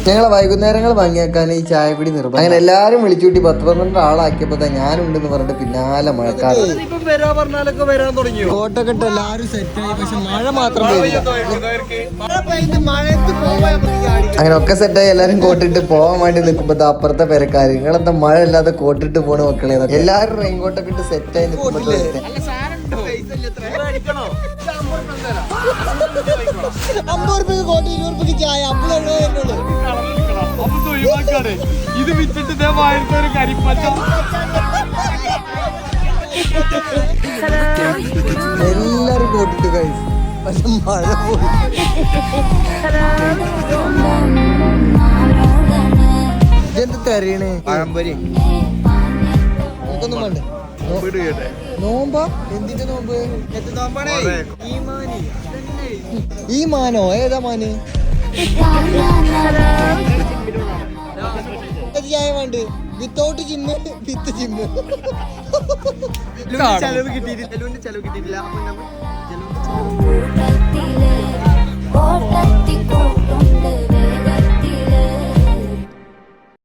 ഞങ്ങളെ വൈകുന്നേരങ്ങൾ ഭംഗിയാക്കാൻ ഈ ചായക്കുടി നിർബന്ധം. അങ്ങനെ എല്ലാരും വിളിച്ചുകൂട്ടി 10-12 ആളാക്കിയപ്പോ ഞാനുണ്ടെന്ന് പറഞ്ഞിട്ട് പിന്നാലെ മഴക്കാലം കോട്ടൊക്കെ ഇട്ട് എല്ലാരും സെറ്റായി. പക്ഷെ മഴ മാത്രം അങ്ങനെ ഒക്കെ സെറ്റായി. എല്ലാരും കോട്ടിട്ട് പോവാൻ വേണ്ടി നിൽക്കുമ്പോ അപ്പുറത്തെ പെരക്കാര് നിങ്ങളെന്താ മഴ ഇല്ലാതെ കോട്ടിട്ട് പോണ മക്കളെ. എല്ലാരും റെയിൻ കോട്ടൊക്കെ ഇട്ട് സെറ്റായി നിൽക്കുമ്പോ 50 രൂപയ്ക്ക് കോട്ട് 20 രൂപയ്ക്ക് ചായ. ഇത് വിറ്റിട്ട് ഒരു കരിപ്പച്ച എല്ലാരും കോട്ടിട്ട് കഴിച്ചു. പക്ഷെ മഴ പോയി. ഇതെന്ത് തെരയണേ? പഴംപൊരി നമുക്കൊന്നും വേണ്ട. നോമ്പാ? എന്തിന്റെ നോമ്പ്? ഈ മാനോ? ഏതാ മാന്? ചായ വേണ്ട. വിത്തൗട്ട് ജിമ്മ്, വിത്ത് ജിമ്മ്. ചെലവ് കിട്ടിയിട്ടില്ല.